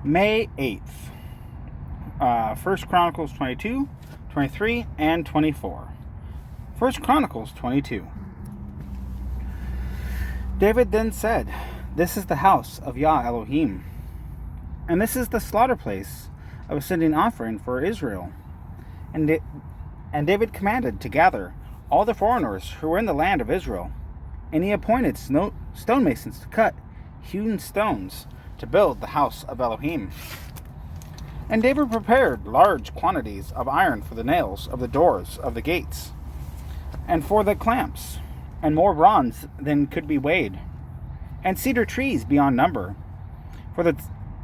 May 8th. 1 Chronicles 22, 23, and 24. 1 Chronicles 22. David then said, "This is the house of Yah Elohim, and this is the slaughter place of a sending offering for Israel." And David commanded to gather all the foreigners who were in the land of Israel, and he appointed stonemasons to cut hewn stones to build the house of Elohim. And David prepared large quantities of iron for the nails of the doors of the gates, and for the clamps, and more bronze than could be weighed, and cedar trees beyond number. For the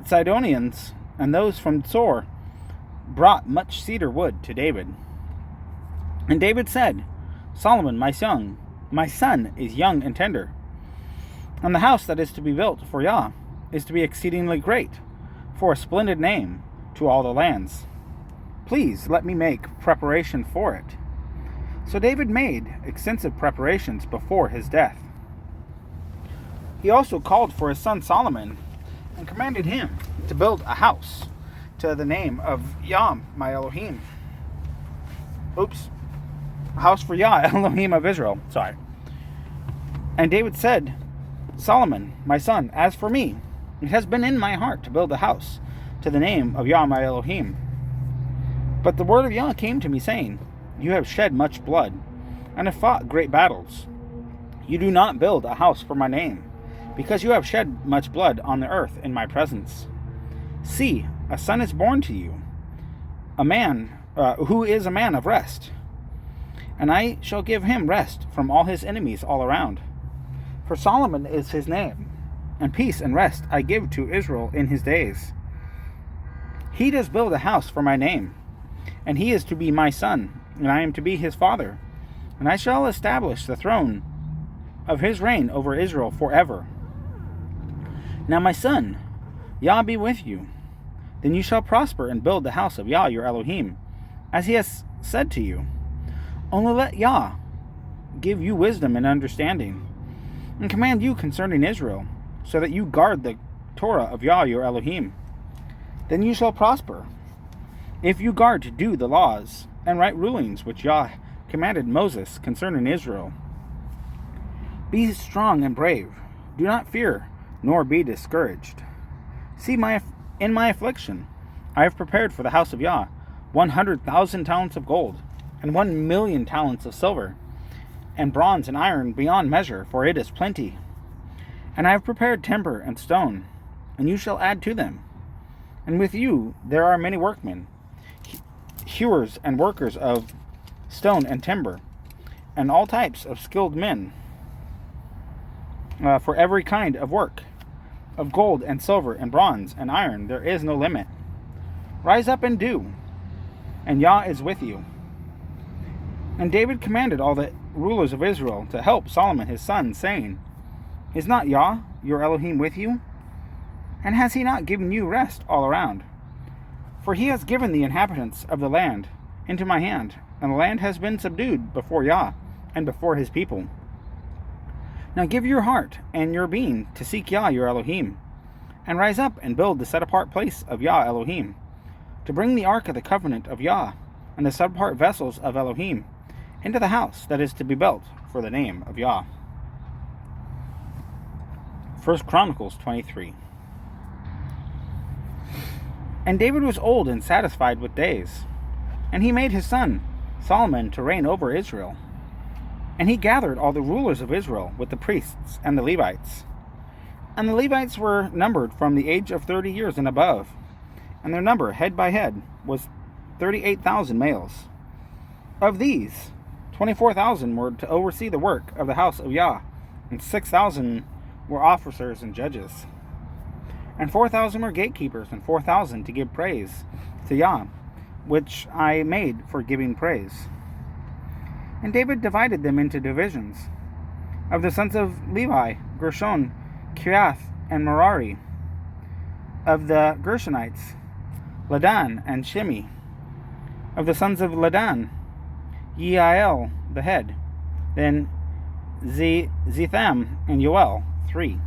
Sidonians and those from Tsor brought much cedar wood to David. And David said, "Solomon, my son, is young and tender, and the house that is to be built for Yah is to be exceedingly great, for a splendid name to all the lands. Please let me make preparation for it." So David made extensive preparations before his death. He also called for his son Solomon and commanded him to build a house to the name of Yah, my Elohim. A house for Yah, Elohim of Israel. And David said, "Solomon, my son, as for me, it has been in my heart to build a house to the name of Yah, my Elohim. But the word of Yah came to me, saying, You have shed much blood, and have fought great battles. You do not build a house for my name, because you have shed much blood on the earth in my presence. See, a son is born to you, a man who is a man of rest, and I shall give him rest from all his enemies all around. For Solomon is his name, and peace and rest I give to Israel in his days. He does build a house for my name, and he is to be my son, and I am to be his father, and I shall establish the throne of his reign over Israel forever. Now my son, Yah be with you. Then you shall prosper and build the house of Yah your Elohim, as he has said to you. Only let Yah give you wisdom and understanding, and command you concerning Israel, so that you guard the Torah of Yah your Elohim. Then you shall prosper, if you guard to do the laws and right rulings which Yah commanded Moses concerning Israel. Be strong and brave. Do not fear, nor be discouraged. See, in my affliction, I have prepared for the house of Yah 100,000 talents of gold, and 1,000,000 talents of silver, and bronze and iron beyond measure, for it is plenty. And I have prepared timber and stone, and you shall add to them. And with you there are many workmen, hewers and workers of stone and timber, and all types of skilled men, for every kind of work. Of gold and silver and bronze and iron there is no limit. Rise up and do, and Yah is with you." And David commanded all the rulers of Israel to help Solomon his son, saying, "Is not Yah your Elohim with you? And has he not given you rest all around? For he has given the inhabitants of the land into my hand, and the land has been subdued before Yah and before his people. Now give your heart and your being to seek Yah your Elohim, and rise up and build the set-apart place of Yah Elohim, to bring the ark of the covenant of Yah and the set-apart vessels of Elohim into the house that is to be built for the name of Yah." 1 Chronicles 23. And David was old and satisfied with days, and he made his son Solomon to reign over Israel. And he gathered all the rulers of Israel with the priests and the Levites. And the Levites were numbered from the age of 30 years and above, and their number, head by head, was 38,000 males. Of these, 24,000 were to oversee the work of the house of Yah, and 6,000 were officers and judges. And 4,000 were gatekeepers, and 4,000 to give praise to Yah, which I made for giving praise. And David divided them into divisions. Of the sons of Levi, Gershon, Kiriath, and Merari. Of the Gershonites, Ladan and Shimi. Of the sons of Ladan, Yeiel the head, then Zetham and Yoel, 3.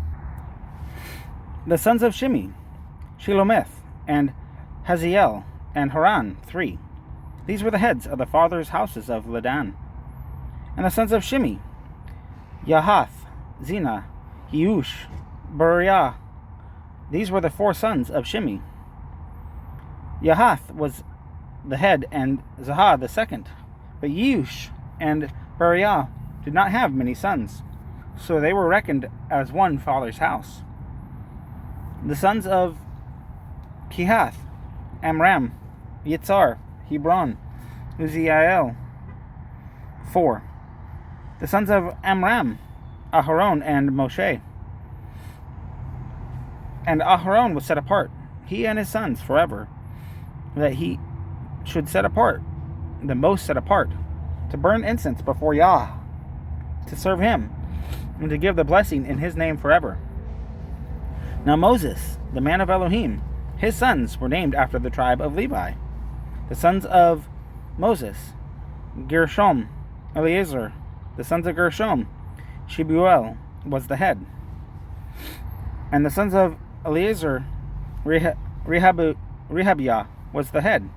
The sons of Shimi, Shelomith and Haziel, and Haran, 3. These were the heads of the fathers' houses of Ladan. And the sons of Shimi, Yahath, Zina, Yeush, Beriah. These were the 4 sons of Shimi. Yahath was the head, and Zahah the second. But Yeush and Beriah did not have many sons, so they were reckoned as one father's house. The sons of Kehath, Amram, Yitzhar, Hebron, Uzziel, 4. The sons of Amram, Aharon, and Moshe. And Aharon was set apart, he and his sons, forever, that he should set apart, the most set apart, to burn incense before Yah, to serve him, and to give the blessing in his name forever. Now Moses, the man of Elohim, his sons were named after the tribe of Levi. The sons of Moses, Gershom, Eleazar. The sons of Gershom, Shebuel was the head. And the sons of Eleazar, Rehabiah was the head.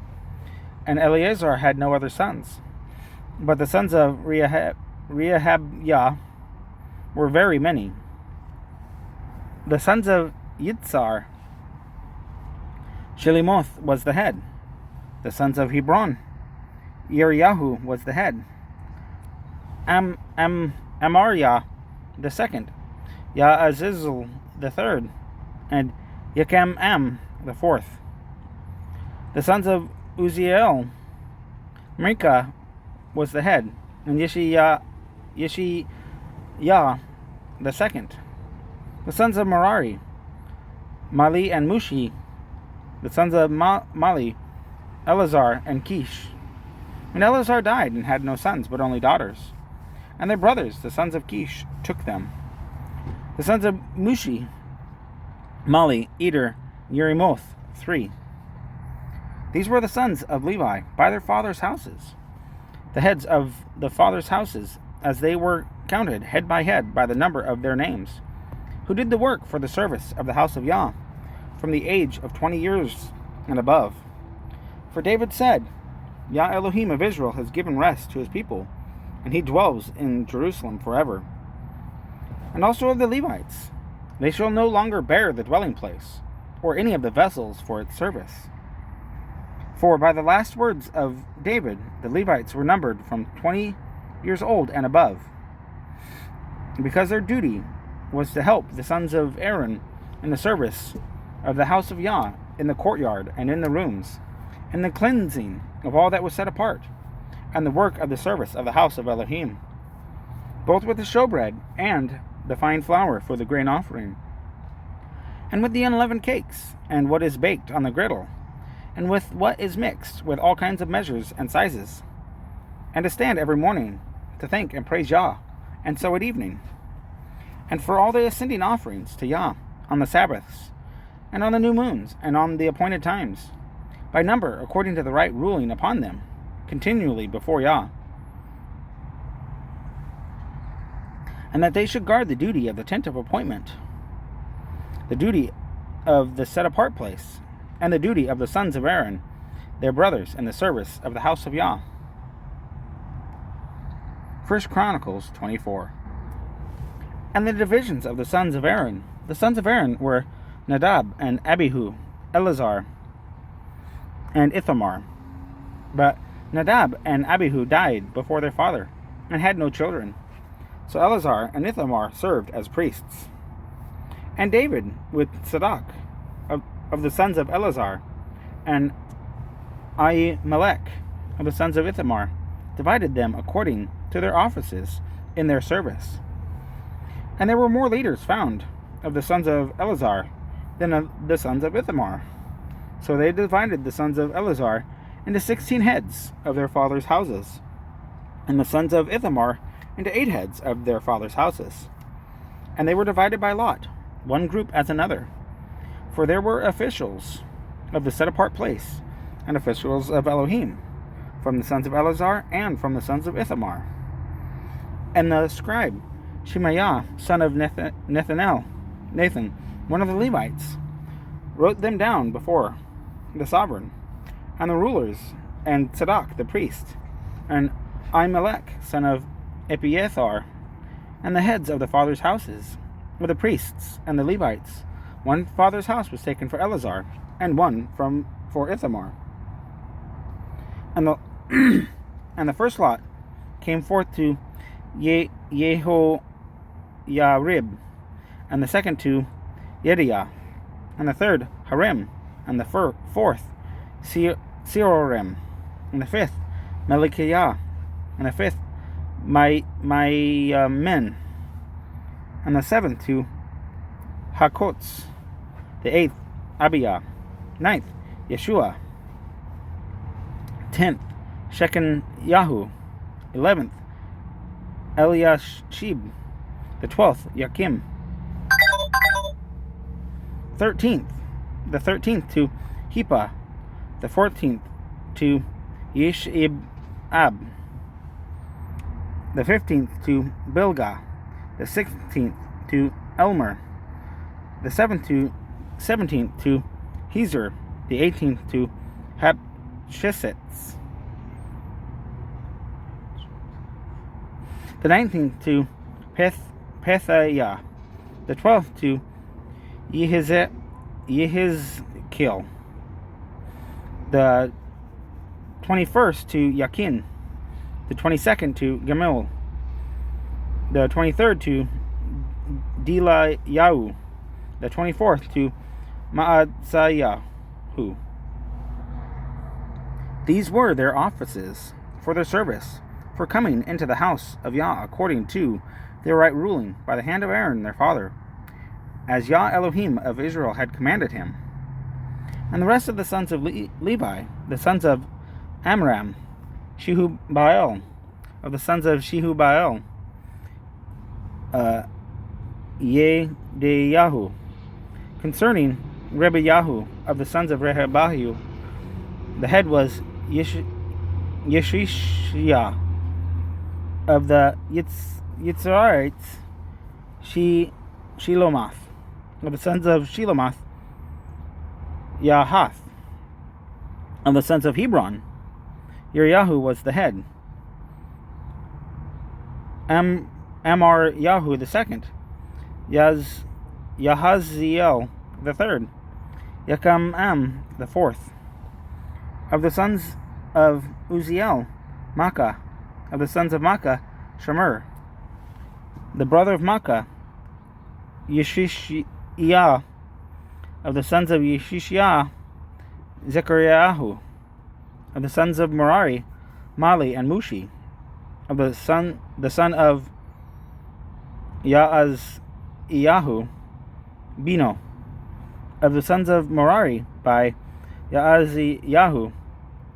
And Eleazar had no other sons. But the sons of Rehabiah were very many. The sons of Yitzhar, Shelimoth was the head. The sons of Hebron, Yeriyahu was the head. Amariah the second, Yaazizel the third, and Yekam the fourth. The sons of Uzziel, Micah was the head, and Yeshiyah the second. The sons of Merari, Mali and Mushi. The sons of Mali, Eleazar and Kish. And Eleazar died and had no sons, but only daughters. And their brothers, the sons of Kish, took them. The sons of Mushi, Mali, Eder, Yerimoth, 3. These were the sons of Levi by their fathers' houses, the heads of the fathers' houses, as they were counted head by the number of their names, who did the work for the service of the house of Yah, from the age of 20 years and above. For David said, Yah Elohim of Israel has given rest to his people, and he dwells in Jerusalem forever. And also of the Levites, they shall no longer bear the dwelling place, or any of the vessels for its service. For by the last words of David, the Levites were numbered from 20 years old and above, because their duty was to help the sons of Aaron in the service of the house of Yah, in the courtyard and in the rooms, and the cleansing of all that was set apart, and the work of the service of the house of Elohim, both with the showbread and the fine flour for the grain offering, and with the unleavened cakes, and what is baked on the griddle, and with what is mixed with all kinds of measures and sizes, and to stand every morning to thank and praise Yah, and so at evening, and for all the ascending offerings to Yah on the Sabbaths, and on the new moons, and on the appointed times, by number according to the right ruling upon them, continually before Yah. And that they should guard the duty of the tent of appointment, the duty of the set apart place, and the duty of the sons of Aaron, their brothers, in the service of the house of Yah. 1 Chronicles 24. And the divisions of the sons of Aaron. The sons of Aaron were Nadab and Abihu, Eleazar, and Ithamar. But Nadab and Abihu died before their father, and had no children. So Eleazar and Ithamar served as priests. And David with Zadok, of the sons of Eleazar, and Ahimelech of the sons of Ithamar, divided them according to their offices in their service. And there were more leaders found of the sons of Eleazar than of the sons of Ithamar. So they divided the sons of Eleazar into 16 heads of their fathers' houses, and the sons of Ithamar into 8 heads of their fathers' houses. And they were divided by lot, one group as another. For there were officials of the set-apart place, and officials of Elohim, from the sons of Eleazar and from the sons of Ithamar. And the scribe, Shemaiah, son of Nathan, one of the Levites, wrote them down before the sovereign, and the rulers, and Zadok the priest, and Ahimelech son of Epiathar, and the heads of the fathers' houses, with the priests and the Levites. One father's house was taken for Eleazar, and one for Ithamar. And the and the first lot came forth to Yehoyarib, and the second to Yediah, and the third Harim, and the fourth Serorim, and the fifth Melikiah, and the fifth Men, and the seventh to Hakots, the eighth Abiyah, ninth Yeshua, 10th Shechan-Yahu, 11th Eliashib, the 12th Yakim, the 13th to Hepa, the 14th to Yeshib-Ab, the 15th to Bilgah, the 16th to Elmer, the 17th to Hezer, the 18th to Hapshisitz, the 19th to Pethahiah, the 12th to Yehizkiel, the 21st to Yakin, the 22nd to Gamil, the 23rd to Delayahu, the 24th to Maaseiyahu. These were their offices for their service, for coming into the house of Yah according to their right ruling by the hand of Aaron their father, as Yah Elohim of Israel had commanded him. And the rest of the sons of Levi, the sons of Amram, Shehubaal, of the sons of Shehubaal, Yedeyahu, concerning Rehabiah, of the sons of Rehabiah, the head was Yeshishia, of the Yitzharites, Shelomoth, of the sons of Shelomoth, Yahath, of the sons of Hebron, Uriahu was the head, Amaryahu the second, Yahaziel the third, Yakamam the fourth. Of the sons of Uziel, Makkah, of the sons of Makkah, Shemer, the brother of Makkah, Yeshishiyah, of the sons of Yeshishiyah, Zechariahu, of the sons of Merari, Mali and Mushi, of the son of Yaaziyahu, Bino, of the sons of Merari by Yaaziyahu,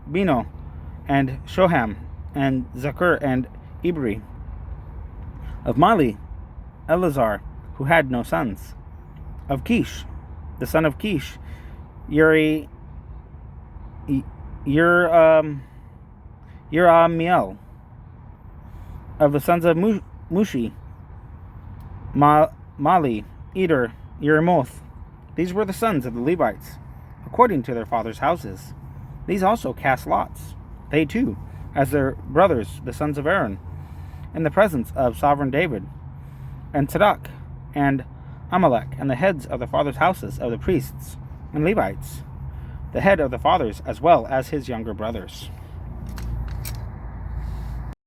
Bino, and Shoham, and Zakur, and Ibri. Of Mali, Eleazar, who had no sons. Of Kish, the son of Kish, Uramiel. Of the sons of Mushi, Mali, Eder, Yerimoth. These were the sons of the Levites, according to their fathers' houses. These also cast lots, they too, as their brothers, the sons of Aaron, in the presence of sovereign David, and Zadok, and Amalek, and the heads of the fathers' houses of the priests and Levites, the head of the fathers as well as his younger brothers.